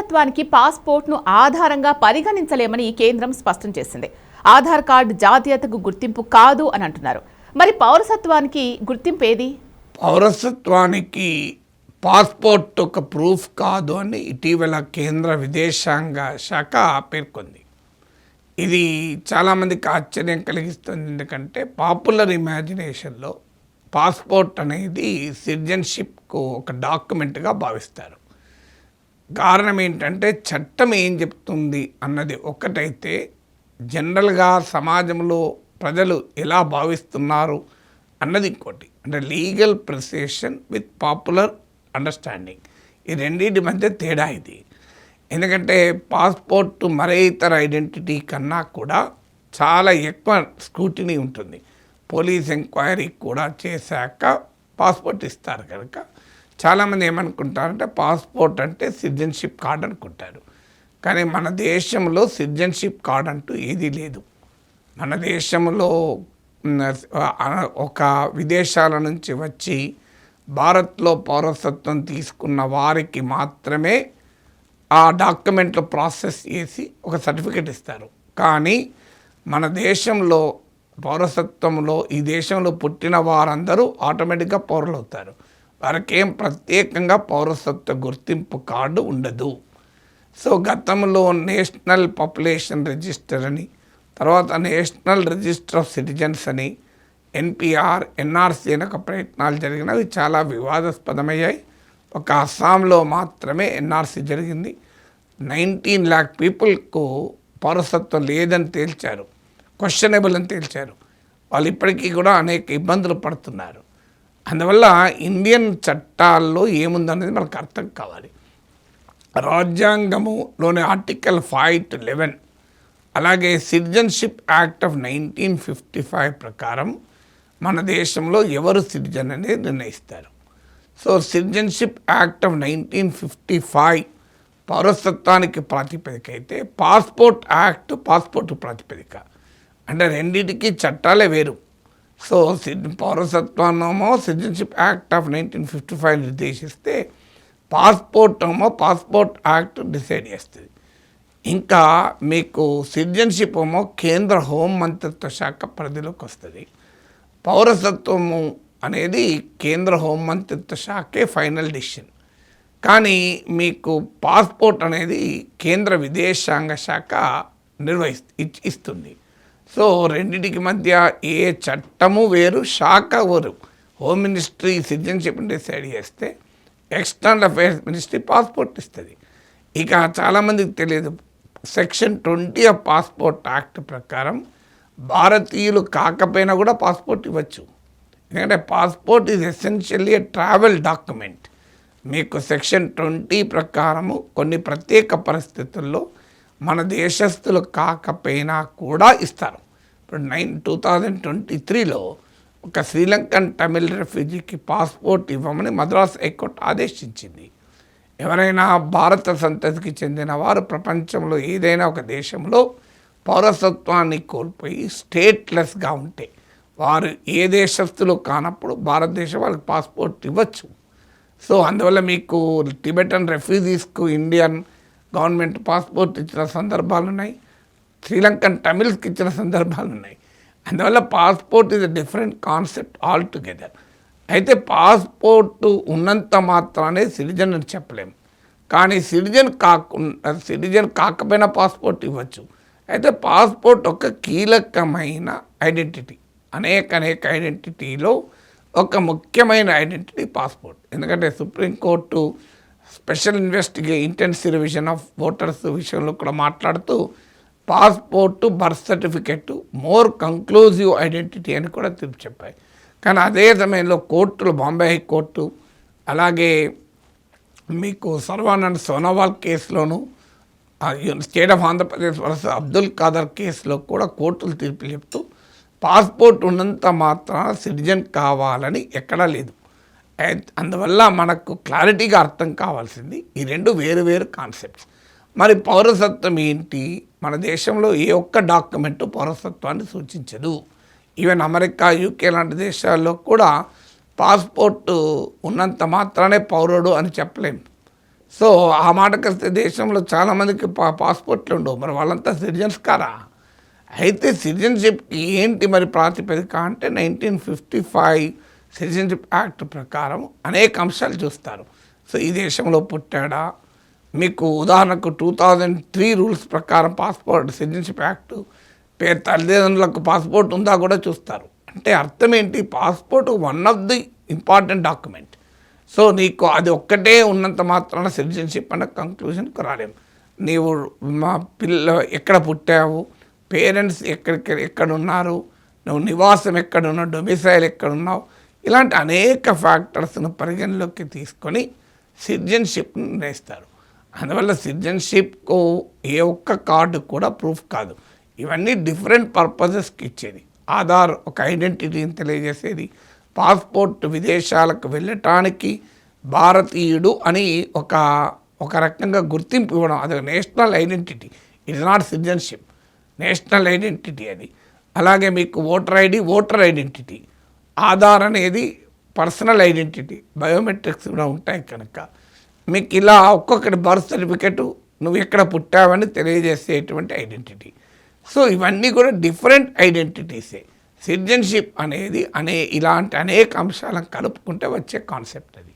పౌరసత్వానికి పాస్పోర్ట్ను ఆధారంగా పరిగణించలేమని కేంద్రం స్పష్టం చేసింది. ఆధార్ కార్డు జాతీయతకు గుర్తింపు కాదు అని అంటున్నారు. మరి పౌరసత్వానికి గుర్తింపు ఏది? పౌరసత్వానికి పాస్పోర్ట్ ఒక ప్రూఫ్ కాదు అని ఇటీవల కేంద్ర విదేశాంగ శాఖ పేర్కొంది. ఇది చాలామందికి ఆశ్చర్యం కలిగిస్తుంది. ఎందుకంటే పాపులర్ ఇమాజినేషన్లో పాస్పోర్ట్ అనేది సిటిజన్షిప్కు ఒక డాక్యుమెంట్గా భావిస్తారు. కారణం ఏంటంటే చట్టం ఏం చెప్తుంది అన్నది ఒకటైతే, జనరల్గా సమాజంలో ప్రజలు ఎలా భావిస్తున్నారు అన్నది ఇంకోటి. అంటే legal precision with popular understanding, ఈ రెండింటి మధ్య తేడా ఇది. ఎందుకంటే పాస్పోర్ట్ మరే ఇతర ఐడెంటిటీ కన్నా కూడా చాలా ఎక్కువ స్క్రూటినీ ఉంటుంది. పోలీస్ ఎంక్వైరీ కూడా చేశాక పాస్పోర్ట్ ఇస్తారు. కనుక చాలామంది ఏమనుకుంటారంటే పాస్పోర్ట్ అంటే సిటిజన్షిప్ కార్డ్ అనుకుంటారు. కానీ మన దేశంలో సిటిజన్షిప్ కార్డ్ అంటూ ఏదీ లేదు. మన దేశంలో ఒక విదేశాల నుంచి వచ్చి భారత్లో పౌరసత్వం తీసుకున్న వారికి మాత్రమే ఆ డాక్యుమెంట్లు ప్రాసెస్ చేసి ఒక సర్టిఫికెట్ ఇస్తారు. కానీ మన దేశంలో పౌరసత్వంలో ఈ దేశంలో పుట్టిన వారందరూ ఆటోమేటిక్గా పౌరులు అవుతారు. వారికి ఏం ప్రత్యేకంగా పౌరసత్వ గుర్తింపు కార్డు ఉండదు. సో గతంలో నేషనల్ పాపులేషన్ రిజిస్టర్ అని, తర్వాత నేషనల్ రిజిస్టర్ ఆఫ్ సిటిజన్స్ అని, ఎన్పిఆర్, ఎన్ఆర్సీ అని ఒక ప్రయత్నాలు జరిగినవి చాలా వివాదాస్పదమయ్యాయి. ఒక అస్సాంలో మాత్రమే ఎన్ఆర్సీ జరిగింది. 19 lakh పీపుల్కు పౌరసత్వం లేదని తేల్చారు, క్వశ్చనబుల్ అని తేల్చారు. వాళ్ళు ఇప్పటికీ కూడా అనేక ఇబ్బందులు పడుతున్నారు. అందువల్ల ఇండియన్ చట్టాల్లో ఏముందనేది మనకు అర్థం కావాలి. రాజ్యాంగములోని ఆర్టికల్ 5-11, అలాగే సిటిజన్షిప్ యాక్ట్ ఆఫ్ 1955 ప్రకారం మన దేశంలో ఎవరు సిటిజన్ అనేది నిర్ణయిస్తారు. సో సిటిజన్షిప్ యాక్ట్ ఆఫ్ 1955 పౌరసత్వానికి ప్రాతిపదిక అయితే, పాస్పోర్ట్ యాక్ట్ పాస్పోర్ట్ ప్రాతిపదిక. అంటే రెండింటికి చట్టాలే వేరు. సో పౌరసత్వాన్నేమో సిటిజన్షిప్ యాక్ట్ ఆఫ్ 1955 నిర్దేశిస్తే, పాస్పోర్ట్ ఏమో పాస్పోర్ట్ యాక్ట్ డిసైడ్ చేస్తుంది. ఇంకా మీకు సిటిజన్షిప్ ఏమో కేంద్ర హోం మంత్రిత్వ శాఖ పరిధిలోకి వస్తుంది. పౌరసత్వము అనేది కేంద్ర హోం మంత్రిత్వ శాఖే ఫైనల్ డిసిషన్. కానీ మీకు పాస్పోర్ట్ అనేది కేంద్ర విదేశాంగ శాఖ ఇస్తుంది. సో రెండింటికి మధ్య ఏ చట్టము వేరు, శాఖ వేరు. హోమ్ మినిస్ట్రీ సిటిజన్షిప్ డిసైడ్ చేస్తే, ఎక్స్టర్నల్ అఫైర్స్ మినిస్ట్రీ పాస్పోర్ట్ ఇస్తుంది. ఇక చాలామందికి తెలియదు, సెక్షన్ 20 ఆఫ్ పాస్పోర్ట్ యాక్ట్ ప్రకారం భారతీయులు కాకపోయినా కూడా పాస్పోర్ట్ ఇవ్వచ్చు. ఎందుకంటే passport is essentially a travel document. మీకు సెక్షన్ 20 ప్రకారము కొన్ని ప్రత్యేక పరిస్థితుల్లో మన దేశస్తులు కాకపోయినా కూడా ఇస్తారు. ఇప్పుడు 2023లో ఒక శ్రీలంకన్ తమిళ్ రెఫ్యూజీకి పాస్పోర్ట్ ఇవ్వమని మద్రాస్ హైకోర్టు ఆదేశించింది. ఎవరైనా భారత సంతతికి చెందిన వారు ప్రపంచంలో ఏదైనా ఒక దేశంలో పౌరసత్వాన్ని కోల్పోయి స్టేట్లెస్గా ఉంటే, వారు ఏ దేశస్తులు కానప్పుడు భారతదేశం వాళ్ళకి పాస్పోర్ట్ ఇవ్వచ్చు. సో అందువల్ల మీకు టిబెటన్ రెఫ్యూజీస్కు ఇండియన్ గవర్నమెంట్ పాస్పోర్ట్ ఇచ్చిన సందర్భాలు ఉన్నాయి, శ్రీలంకన్ తమిళ్స్కి ఇచ్చిన సందర్భాలు ఉన్నాయి. అందువల్ల passport is a different concept all together. అయితే పాస్పోర్టు ఉన్నంత మాత్రానే సిటిజన్ అని చెప్పలేము. కానీ సిటిజన్ కాకపోయినా పాస్పోర్ట్ ఇవ్వచ్చు. అయితే పాస్పోర్ట్ ఒక కీలకమైన ఐడెంటిటీ. అనేక ఐడెంటిటీలో ఒక ముఖ్యమైన ఐడెంటిటీ పాస్పోర్ట్. ఎందుకంటే supreme court special intensive revision of voters విషయంలో కూడా మాట్లాడుతూ, passport, birth certificate more conclusive identity అని కూడా తీర్పు చెప్పాయి. కానీ అదే సమయంలో కోర్టులు, బాంబే హైకోర్టు, అలాగే మీకు Sharwanand Sonowal కేసులోను, state of Andhra Pradesh versus Abdul Khader కేసులో కూడా కోర్టులు తీర్పులు చెప్తూ, పాస్పోర్ట్ ఉన్నంత మాత్రాన సిటిజన్ కావాలని ఎక్కడా లేదు. అందువల్ల మనకు క్లారిటీగా అర్థం కావాల్సింది ఈ రెండు వేరు కాన్సెప్ట్స్. మరి పౌరసత్వం ఏంటి? మన దేశంలో ఏ ఒక్క డాక్యుమెంటు పౌరసత్వాన్ని సూచించదు. ఈవెన్ అమెరికా, యూకే లాంటి దేశాల్లో కూడా పాస్పోర్టు ఉన్నంత మాత్రానే పౌరుడు అని చెప్పలేము. సో ఆ మాటకు వస్తే దేశంలో చాలామందికి పాస్పోర్ట్లు ఉండవు, మరి వాళ్ళంతా సిటిజన్స్ కారా? అయితే సిటిజన్షిప్కి ఏంటి మరి ప్రాతిపదిక అంటే 1955 సిటిజన్షిప్ యాక్ట్ ప్రకారం అనేక అంశాలు చూస్తారు. సో ఈ దేశంలో పుట్టాడా, మీకు ఉదాహరణకు 2003 రూల్స్ ప్రకారం పాస్పోర్ట్ సిటిజన్షిప్ యాక్ట్ తల్లిదండ్రులకు పాస్పోర్ట్ ఉందా కూడా చూస్తారు. అంటే అర్థం ఏంటి, passport one of the important document. So నీకు అది ఒక్కటే ఉన్నంత మాత్రాన సిటిజన్షిప్ అన్న కంక్లూజన్కి రాలేము. నీవు మా ఎక్కడ పుట్టావు, పేరెంట్స్ ఎక్కడున్నారు, నువ్వు నివాసం ఎక్కడున్నావు, డొమిసైల్ ఎక్కడున్నావు, ఇలాంటి అనేక ఫ్యాక్టర్స్ను పరిగణలోకి తీసుకొని సిటిజన్షిప్ని నిర్ణయిస్తారు. అందువల్ల సిటిజన్షిప్కు ఏ ఒక్క కార్డు కూడా ప్రూఫ్ కాదు. ఇవన్నీ డిఫరెంట్ పర్పసెస్కి ఇచ్చేది. ఆధార్ ఒక ఐడెంటిటీని తెలియజేసేది, పాస్పోర్ట్ విదేశాలకు వెళ్ళటానికి భారతీయుడు అని ఒక రకంగా గుర్తింపు ఇవ్వడం, అది national identity. It is not citizenship, national identity అది. అలాగే మీకు ఓటర్ ఐడెంటిటీ. ఆధార్ అనేది పర్సనల్ ఐడెంటిటీ, బయోమెట్రిక్స్ కూడా ఉంటాయి కనుక మీకు ఇలా ఒక్కొక్కటి బర్త్ సర్టిఫికెట్ నువ్వు ఎక్కడ పుట్టావని తెలియజేసేటువంటి ఐడెంటిటీ. సో ఇవన్నీ కూడా డిఫరెంట్ ఐడెంటిటీసే. సిటిజన్షిప్ అనేది ఇలాంటి అనేక అంశాలను కలుపుకుంటే వచ్చే కాన్సెప్ట్ అది.